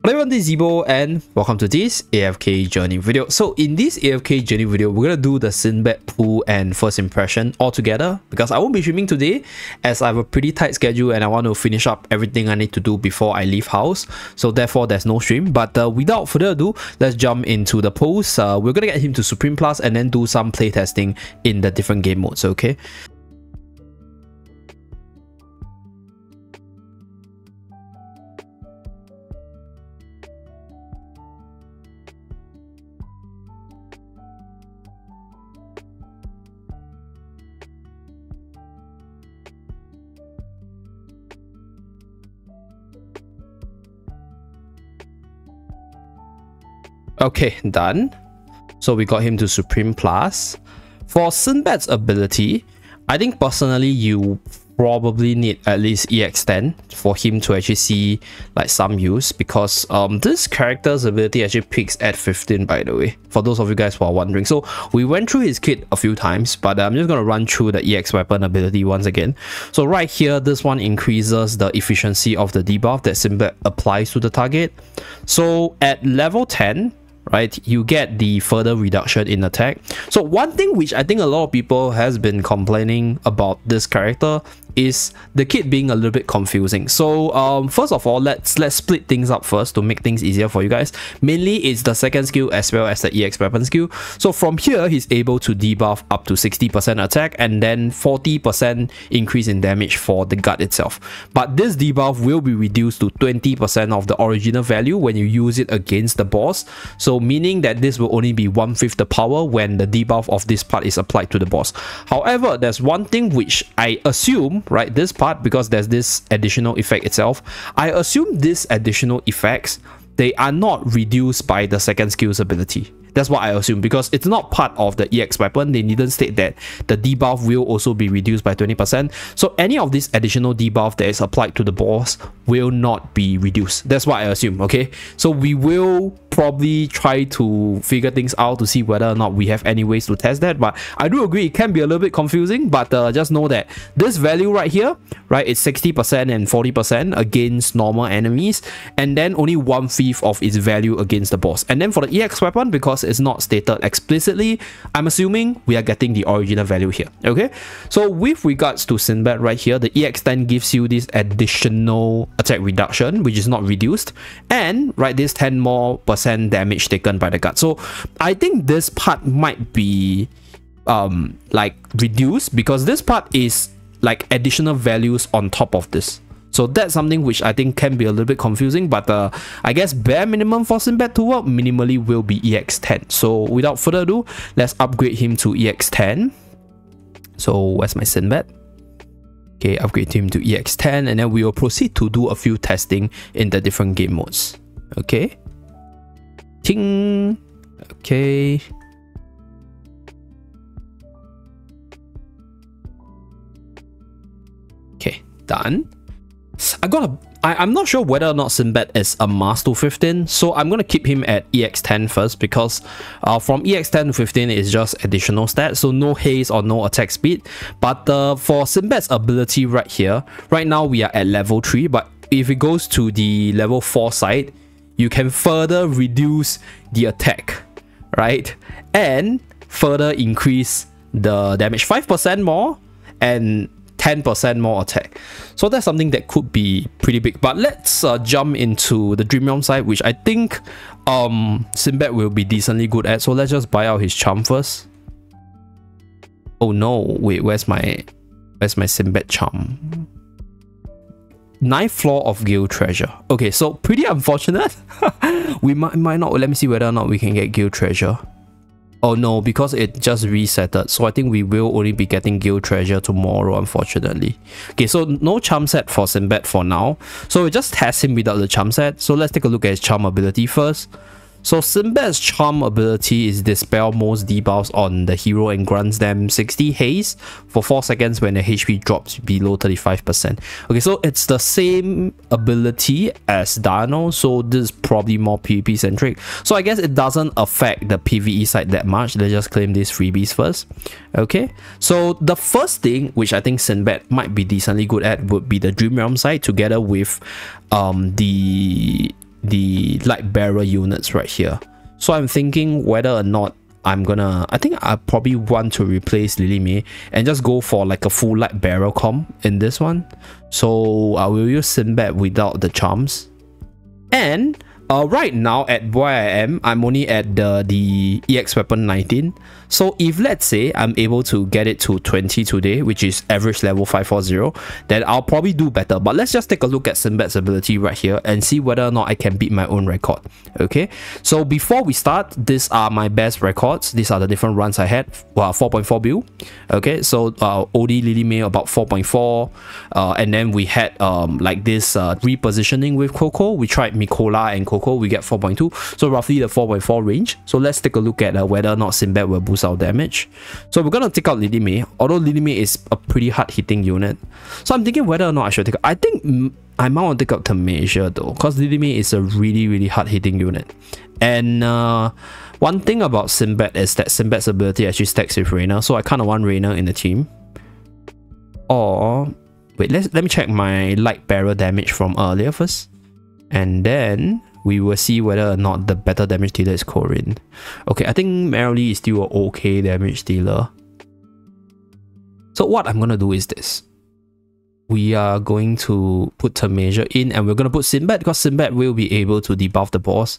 Hello everyone, this is Zeeebo and welcome to this AFK journey video. So in this AFK journey video, we're gonna do the Sinbad pool and first impression all together because I won't be streaming today as I have a pretty tight schedule and I want to finish up everything I need to do before I leave house. So therefore there's no stream. But without further ado, let's jump into the polls. We're gonna get him to Supreme Plus and then do some playtesting in the different game modes, okay? Okay, done. So we got him to Supreme Plus. For Sinbad's ability, I think personally you probably need at least EX10 for him to actually see like some use, because this character's ability actually peaks at 15, by the way, for those of you guys who are wondering. So we went through his kit a few times, but I'm just going to run through the EX weapon ability once again. So right here, this one increases the efficiency of the debuff that Sinbad applies to the target. So at level 10, right, you get the further reduction in attack. So one thing which I think a lot of people has been complaining about this character is the kit being a little bit confusing. So first of all, let's split things up first to make things easier for you guys. Mainly it's the second skill as well as the EX weapon skill. So from here, he's able to debuff up to 60% attack and then 40% increase in damage for the gut itself. But this debuff will be reduced to 20% of the original value when you use it against the boss. So meaning that this will only be 1/5 the power when the debuff of this part is applied to the boss. However, there's one thing which I assume, right, this part, because there's this additional effect itself, I assume these additional effects, they are not reduced by the second skill's ability. That's what I assume, because it's not part of the EX weapon. They didn't state that the debuff will also be reduced by 20%. So any of this additional debuff that is applied to the boss will not be reduced. That's what I assume, okay? So we will probably try to figure things out to see whether or not we have any ways to test that. But I do agree it can be a little bit confusing, but just know that this value right here, right, it's 60% and 40% against normal enemies, and then only 1/5 of its value against the boss. And then for the EX weapon, because it's not stated explicitly, I'm assuming we are getting the original value here, okay? So with regards to Sinbad right here, the EX10 gives you this additional attack reduction, which is not reduced, and right, this 10% more damage taken by the gut. So I think this part might be like reduced, because this part is like additional values on top of this. So that's something which I think can be a little bit confusing, but I guess bare minimum for Sinbad to work minimally will be EX10. So without further ado, let's upgrade him to EX10. So where's my Sinbad? Okay, upgrade him to EX10, and then we will proceed to do a few testing in the different game modes. Okay. Ting. Okay. Okay, done. I'm not sure whether or not Sinbad is a Mars to 15, so I'm gonna keep him at EX10 first, because from EX10 to 15 is just additional stats, so no haste or no attack speed. But for Sinbad's ability right here, right now we are at level 3, but if it goes to the level 4 side, you can further reduce the attack, right, and further increase the damage 5% more and 10% more attack. So that's something that could be pretty big. But let's jump into the Dream Realm side, which I think Sinbad will be decently good at. So let's just buy out his charm first. Oh no, wait, where's my Sinbad charm? 9th floor of Guild Treasure. Okay, so pretty unfortunate. We might not. Let me see whether or not we can get Guild Treasure. Oh no, because it just resetted. So I think we will only be getting Guild Treasure tomorrow, unfortunately. Okay, so no charm set for Sinbad for now. So we just test him without the charm set. So let's take a look at his charm ability first. So Sinbad's charm ability is dispel most debuffs on the hero and grants them 60 haste for 4 seconds when the HP drops below 35%. Okay, so it's the same ability as Dino, so this is probably more PvP centric. So I guess it doesn't affect the PvE side that much. Let's just claim these freebies first. Okay, so the first thing which I think Sinbad might be decently good at would be the Dream Realm side, together with the light bearer units right here. So I'm thinking whether or not I think I probably want to replace Lily May and just go for like a full light bearer comp in this one. So I will use Sinbad without the charms. And right now at where I am, I'm only at the EX weapon 19. So if let's say I'm able to get it to 20 today, which is average level 540, then I'll probably do better. But let's just take a look at Sinbad's ability right here and see whether or not I can beat my own record. Okay, so before we start, these are my best records. These are the different runs I had. 4.4 build. Okay, so OD Lily May about 4.4, and then we had like this repositioning with Coco. We tried Mikola and Coco, we get 4.2, so roughly the 4.4 range. So let's take a look at whether or not Sinbad will boost our damage. So we're gonna take out Lily May, although Lily May is a pretty hard hitting unit. So I'm thinking whether or not I should take out, I think I might want to take out Tamasia though, because Lily May is a really hard hitting unit. And one thing about Sinbad is that Sinbad's ability actually stacks with Reina, so I kind of want Reina in the team. Or wait, let me check my light bearer damage from earlier first, and then we will see whether or not the better damage dealer is Corinne. Okay, I think Merrily is still an okay damage dealer. So what I'm gonna do is this. We are going to put Tamasia in, and we're going to put Sinbad because Sinbad will be able to debuff the boss,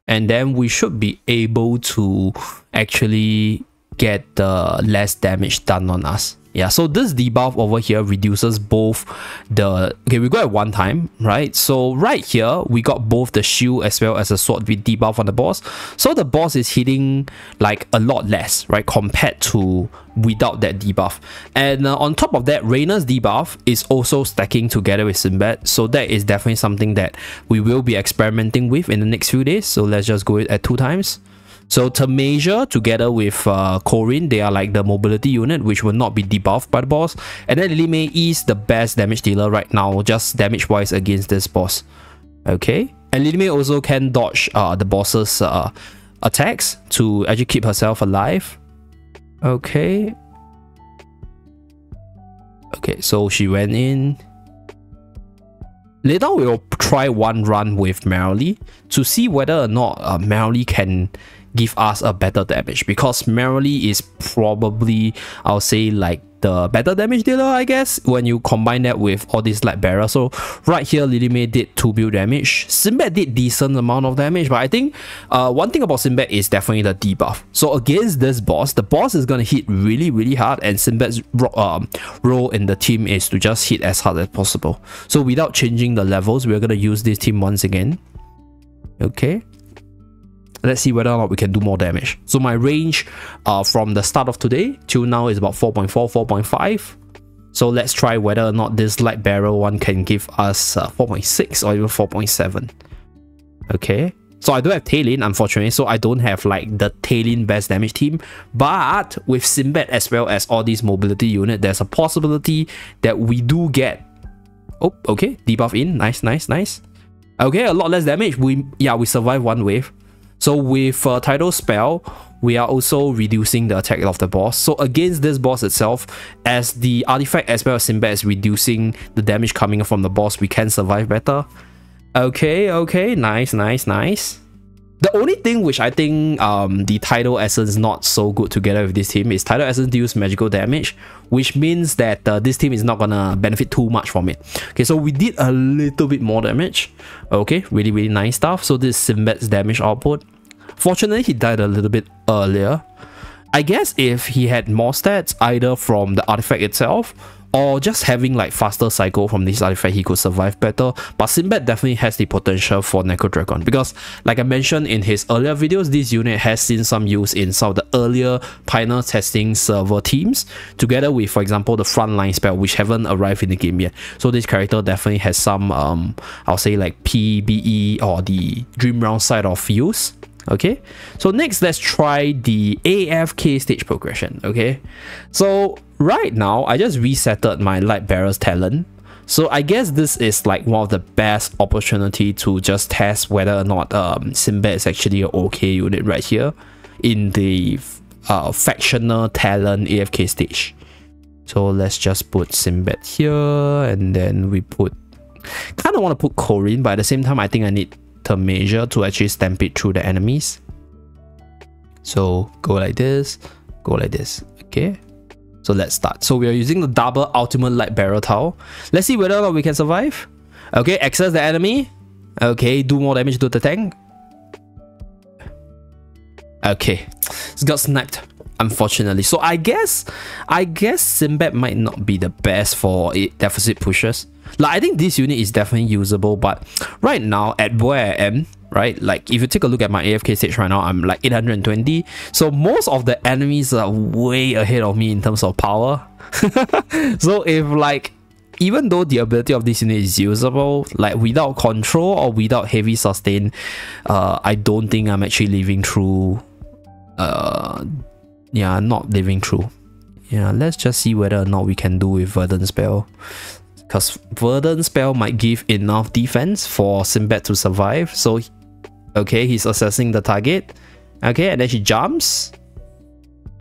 and then we should be able to actually get less damage done on us. Yeah, so this debuff over here reduces both the... Okay, we got it one time, right? So right here, we got both the shield as well as the sword with debuff on the boss. So the boss is hitting like a lot less, right? Compared to without that debuff. And on top of that, Reina's debuff is also stacking together with Sinbad. So that is definitely something that we will be experimenting with in the next few days. So let's just go at 2 times. So Tamasia together with Corinne, they are like the mobility unit which will not be debuffed by the boss. And then Lily May is the best damage dealer right now, just damage wise against this boss. Okay, and Lily May also can dodge the boss's attacks to actually keep herself alive. Okay. Okay, so she went in. Later we'll try one run with Merrily to see whether or not Merrily can give us a better damage, because Merrily is probably, I'll say, like the better damage dealer, I guess, when you combine that with all these light bearer. So right here, Lily May did 2 build damage. Sinbad did decent amount of damage, but I think one thing about Sinbad is definitely the debuff. So against this boss, the boss is going to hit really hard, and Sinbad's role in the team is to just hit as hard as possible. So without changing the levels, we're going to use this team once again. Okay. Let's see whether or not we can do more damage. So my range from the start of today till now is about 4.4, 4.5. So let's try whether or not this light bearer one can give us 4.6 or even 4.7. Okay. So I don't have Taylin, unfortunately, so I don't have like the Taylin best damage team. But with Sinbad as well as all these mobility unit, there's a possibility that we do get... Oh, okay. Debuff in. Nice. Okay, a lot less damage. We survived one wave. So with Tidal Spell, we are also reducing the attack of the boss. So against this boss itself, as the artifact as well as Sinbad is reducing the damage coming from the boss, we can survive better. Okay, nice. The only thing which I think the Tidal Essence not so good together with this team is Tidal Essence deals magical damage, which means that this team is not gonna benefit too much from it. Okay, so we did a little bit more damage. Okay, really nice stuff. So this is Sinbad's damage output. Fortunately, he died a little bit earlier. I guess if he had more stats, either from the artifact itself or just having like faster cycle from this artifact, he could survive better. But Sinbad definitely has the potential for Necro Dragon, because like I mentioned in his earlier videos, this unit has seen some use in some of the earlier Pioneer testing server teams, together with, for example, the frontline spell, which haven't arrived in the game yet. So this character definitely has some I'll say like PBE or the Dream Realm side of use. Okay, so next let's try the AFK stage progression. Okay, so right now I just resetted my light bearer's talent, so I guess this is like one of the best opportunity to just test whether or not Sinbad is actually an okay unit right here in the factional talent AFK stage. So let's just put Sinbad here, and then we put, kind of want to put Corinne, but at the same time I think I need term measure to actually stampede through the enemies. So go like this, go like this. Okay. So let's start. So we are using the double ultimate light barrel towel. Let's see whether or not we can survive. Okay, access the enemy. Okay, do more damage to the tank. Okay, it's got sniped, unfortunately. So I guess Sinbad might not be the best for deficit pushers. Like, I think this unit is definitely usable, but right now at where I am, right, like if you take a look at my AFK stage right now, I'm like 820. So most of the enemies are way ahead of me in terms of power. So if like, even though the ability of this unit is usable, like without control or without heavy sustain, I don't think I'm actually living through. Yeah, not living through. Yeah, let's just see whether or not we can do with Verdant Spell, because Verdant Spell might give enough defense for Sinbad to survive. So okay, he's assessing the target. Okay, and then she jumps.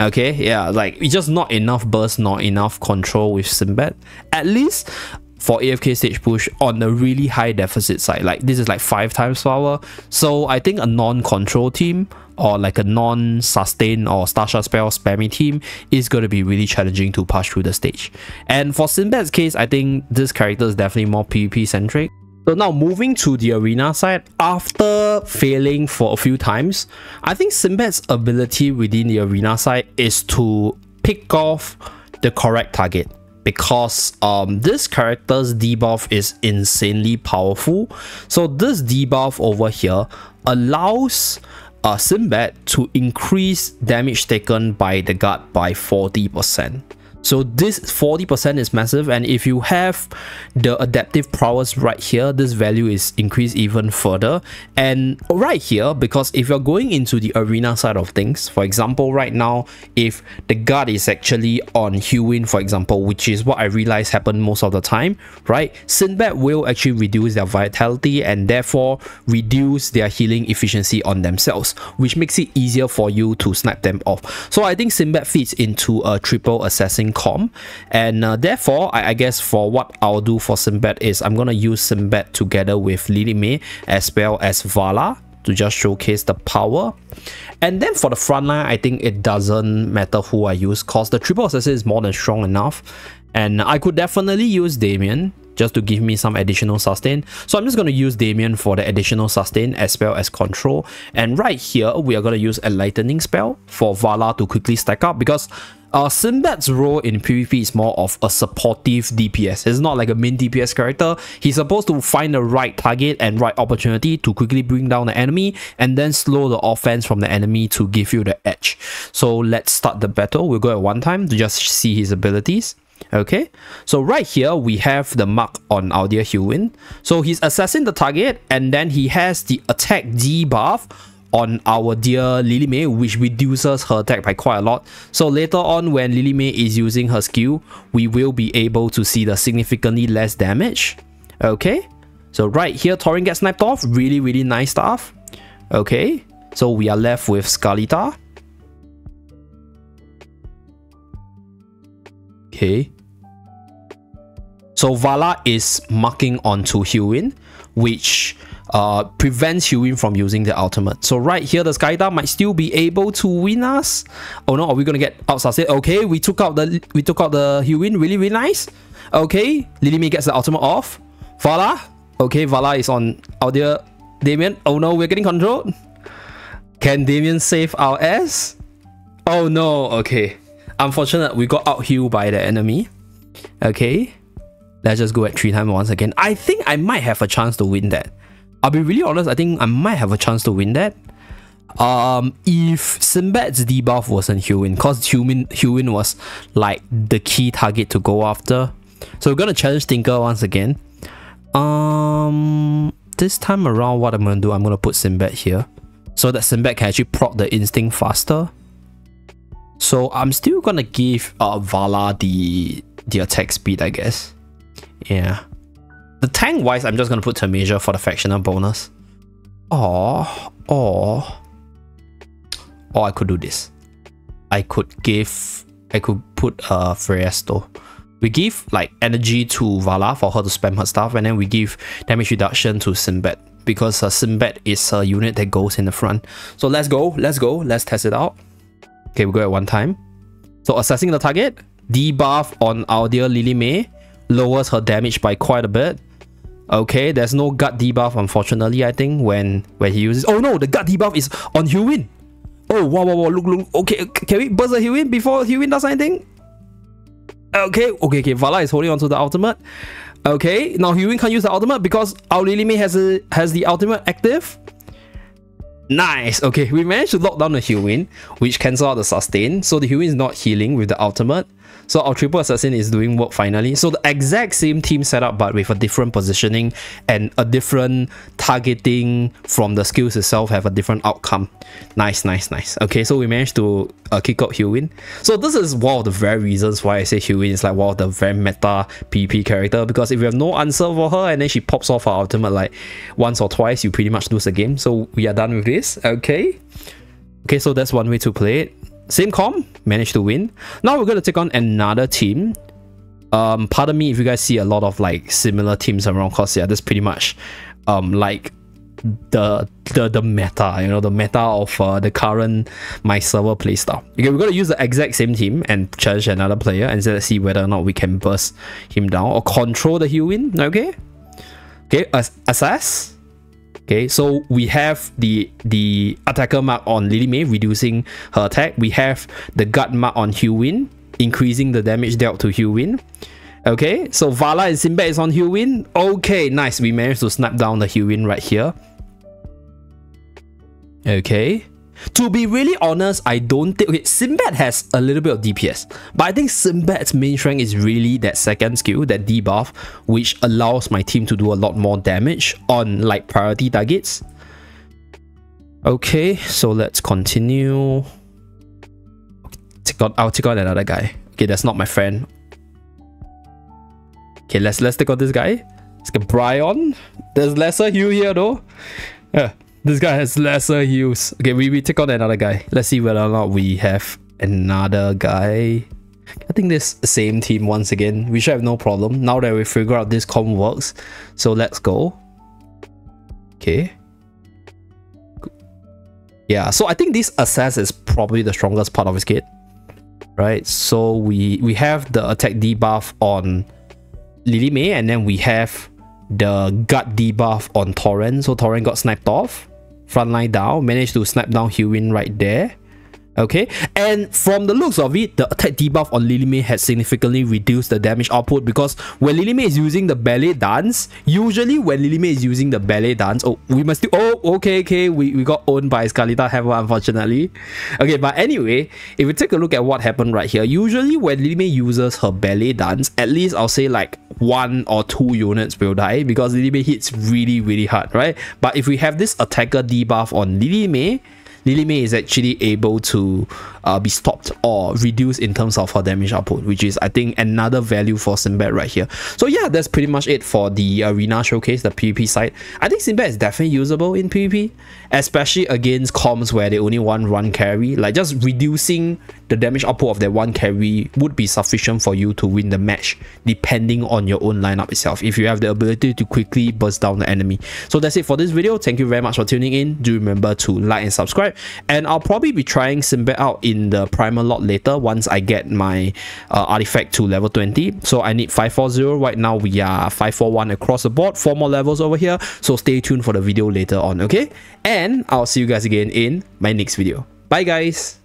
Okay, yeah, like it's just not enough burst, not enough control with Sinbad. At least for AFK stage push on the really high deficit side, like this is like 5 times power. So I think a non-control team or like a non-sustain or Starsha spell spammy team is going to be really challenging to push through the stage. And for Sinbad's case, I think this character is definitely more PvP centric. So now moving to the arena side, after failing for a few times, I think Sinbad's ability within the arena side is to pick off the correct target, because this character's debuff is insanely powerful. So this debuff over here allows Sinbad to increase damage taken by the guard by 40%. So this 40% is massive, and if you have the adaptive prowess right here, this value is increased even further. And right here, because if you're going into the arena side of things, for example, right now, if the guard is actually on Hewin, for example, which is what I realize happen most of the time, right? Sinbad will actually reduce their vitality and therefore reduce their healing efficiency on themselves, which makes it easier for you to snipe them off. So I think Sinbad fits into a triple assassin comp, and therefore I guess for what I'll do for Sinbad is I'm gonna use Sinbad together with Lily May as well as Vala to just showcase the power. And then for the front line, I think it doesn't matter who I use, cause the triple assassin is more than strong enough, and I could definitely use Damien just to give me some additional sustain. So I'm just going to use Damien for the additional sustain as well as control. And right here, we are going to use a lightning spell for Vala to quickly stack up, because Sinbad's role in PvP is more of a supportive DPS. It's not like a main DPS character. He's supposed to find the right target and right opportunity to quickly bring down the enemy and then slow the offense from the enemy to give you the edge. So let's start the battle. We'll go at one time to just see his abilities. Okay, so right here we have the mark on our dear Hewin. So he's assessing the target, and then he has the attack debuff on our dear Lily May, which reduces her attack by quite a lot. So later on, when Lily May is using her skill, we will be able to see the significantly less damage. Okay, so right here Torin gets sniped off. Really nice stuff. Okay, so we are left with Scarlita. Okay, so Vala is marking onto Hewin, which prevents Hewin from using the ultimate. So right here, the Skytar might still be able to win us. Oh no, are we gonna get outsusted? Okay, we took out the Hewin. Really nice. Okay, Lily May gets the ultimate off. Vala. Okay, Vala is on our dear Damien. Oh no, we're getting controlled. Can Damien save our ass? Oh no. Okay. Unfortunate, we got out-healed by the enemy. Okay, let's just go at 3 times once again. I think I might have a chance to win that. I'll be really honest, I think I might have a chance to win that. If Sinbad's debuff wasn't Hewin, because Hewin was like the key target to go after. So we're gonna challenge Tinker once again. This time around, what I'm gonna do, I'm gonna put Sinbad here so that Sinbad can actually proc the instinct faster. So I'm still gonna give Vala the attack speed, I guess. Yeah. The tank wise, I'm just gonna put Termasia for the factional bonus. Or I could do this. I could put Freyasto. We give like energy to Vala for her to spam her stuff, and then we give damage reduction to Sinbad because Sinbad is a unit that goes in the front. So let's go, let's test it out. Okay, we go at one time. So assessing the target, debuff on our dear Lily May, lowers her damage by quite a bit. Okay, there's no gut debuff unfortunately, I think, when he uses... Oh no, the gut debuff is on Hewin. Oh, wow, look. Okay, can we burst the Hewin before Hewin does anything? Okay, Vala is holding on to the ultimate. Okay, now Hewin can't use the ultimate because our Lily May has the ultimate active. Nice. Okay, we managed to lock down the Hewin, which cancels out the sustain. So the Hewin is not healing with the ultimate. So our triple assassin is doing work finally. So the exact same team setup, but with a different positioning and a different targeting from the skills itself, have a different outcome. Nice. Okay, so we managed to kick out Hewin. So this is one of the very reasons why I say Hewin is like one of the very meta PvP character, because if you have no answer for her and then she pops off her ultimate like once or twice, you pretty much lose the game. So we are done with this. Okay, so that's one way to play it. Same comp, managed to win. Now we're going to take on another team. Pardon me if you guys see a lot of like similar teams around, cause yeah, that's pretty much like the meta, you know, the meta of the current my server playstyle. Okay, we're going to use the exact same team and challenge another player and let's see whether or not we can burst him down or control the Hewin. Okay, assess. Okay, so we have the attacker mark on Lily May, reducing her attack. We have the gut mark on Hewin, increasing the damage dealt to Hewin. Okay, so Vala and Sinbad is on Hewin. Okay, nice. We managed to snap down the Hewin right here. Okay. To be really honest, I don't think... Okay, Sinbad has a little bit of DPS, but I think Sinbad's main strength is really that second skill, that debuff, which allows my team to do a lot more damage on like priority targets. Okay, so let's continue. I'll take out another guy. Okay, that's not my friend. Okay, let's take out this guy. Let's get Brian. There's lesser heal here though. Yeah. This guy has lesser heals. Okay, we take on another guy. Let's see whether or not we have another guy. I think this same team once again. We should have no problem now that we figure out this comp works. So let's go. Okay. Yeah, so I think this assess is probably the strongest part of his kit. Right, so we have the attack debuff on Lily May and then we have the gut debuff on Torrent. So Torrent got sniped off. Frontline down, managed to snap down Hewin right there. Okay, and from the looks of it, the attack debuff on Lily May has significantly reduced the damage output, because when Lily May is using the ballet dance, usually when Lily May is using the ballet dance, we got owned by Scarletta Hammer unfortunately. Okay, but anyway, if we take a look at what happened right here, usually when Lily May uses her ballet dance, at least I'll say like 1 or 2 units will die, because Lily May hits really hard, right? But if we have this attacker debuff on Lily May is actually able to be stopped or reduced in terms of her damage output, which is I think another value for Sinbad right here. So yeah, that's pretty much it for the arena showcase, the PvP side. I think Sinbad is definitely usable in PvP, especially against comps where they only want 1 carry. Like just reducing the damage output of that 1 carry would be sufficient for you to win the match, depending on your own lineup itself, if you have the ability to quickly burst down the enemy. So that's it for this video. Thank you very much for tuning in. Do remember to like and subscribe, and I'll probably be trying Sinbad out in the primer lot later once I get my artifact to level 20. So I need 540. Right now we are 541 across the board, 4 more levels over here, so stay tuned for the video later on. Okay, and I'll see you guys again in my next video. Bye guys.